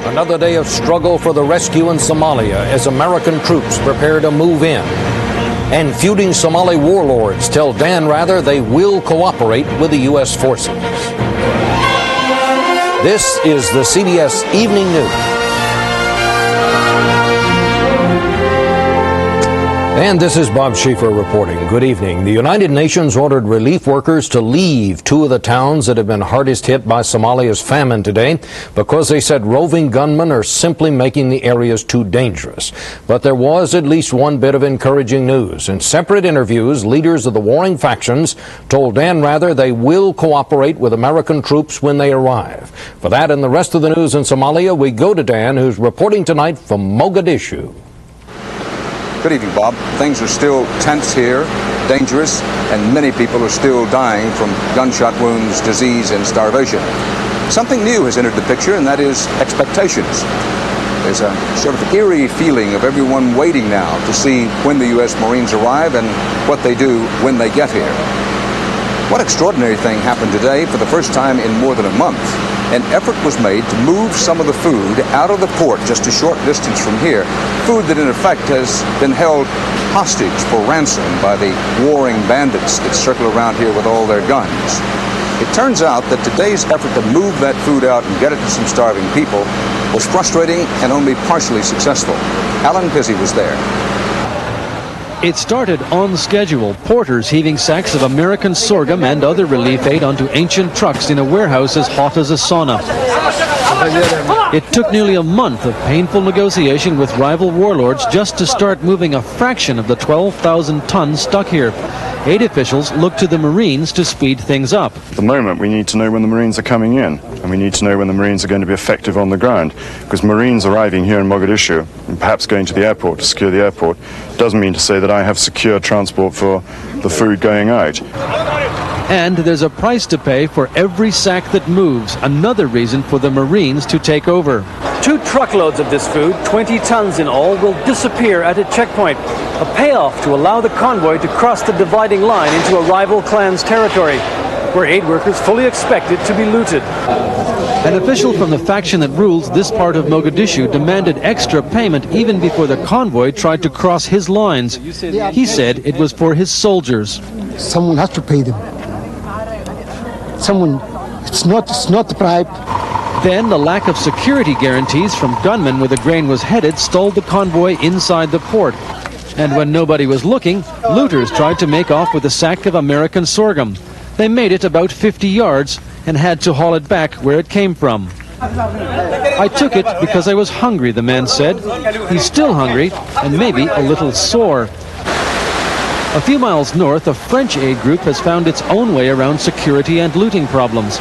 Another day of struggle for the rescue in Somalia as American troops prepare to move in. And feuding Somali warlords tell Dan Rather they will cooperate with the U.S. forces. This is the CBS Evening News. And this is Bob Schieffer reporting. Good evening. The United Nations ordered relief workers to leave two of the towns that have been hardest hit by Somalia's famine today because they said roving gunmen are simply making the areas too dangerous. But there was at least one bit of encouraging news. In separate interviews, leaders of the warring factions told Dan Rather they will cooperate with American troops when they arrive. For that and the rest of the news in Somalia, we go to Dan, who's reporting tonight from Mogadishu. Good evening, Bob. Things are still tense here, dangerous, and many people are still dying from gunshot wounds, disease, and starvation. Something new has entered the picture, and that is expectations. There's a sort of eerie feeling of everyone waiting now to see when the U.S. Marines arrive and what they do when they get here. What extraordinary thing happened today for the first time in more than a month? An effort was made to move some of the food out of the port just a short distance from here, food that in effect has been held hostage for ransom by the warring bandits that circle around here with all their guns. It turns out that today's effort to move that food out and get it to some starving people was frustrating and only partially successful. Alan Pizzey was there. It started on schedule, porters heaving sacks of American sorghum and other relief aid onto ancient trucks in a warehouse as hot as a sauna. It took nearly a month of painful negotiation with rival warlords just to start moving a fraction of the 12,000 tons stuck here. Aid officials look to the Marines to speed things up. At the moment, we need to know when the Marines are coming in, and we need to know when the Marines are going to be effective on the ground, because Marines arriving here in Mogadishu, and perhaps going to the airport to secure the airport, doesn't mean to say that I have secure transport for the food going out. And there's a price to pay for every sack that moves, another reason for the Marines to take over. 2 truckloads of this food, 20 tons in all, will disappear at a checkpoint, a payoff to allow the convoy to cross the dividing line into a rival clan's territory, where aid workers fully expect it to be looted. An official from the faction that rules this part of Mogadishu demanded extra payment even before the convoy tried to cross his lines. He said it was for his soldiers. Someone has to pay them. Someone, it's not the bribe. Then the lack of security guarantees from gunmen where the grain was headed stalled the convoy inside the port. And when nobody was looking, looters tried to make off with a sack of American sorghum. They made it about 50 yards and had to haul it back where it came from. I took it because I was hungry, the man said. He's still hungry and maybe a little sore. A few miles north, a French aid group has found its own way around security and looting problems.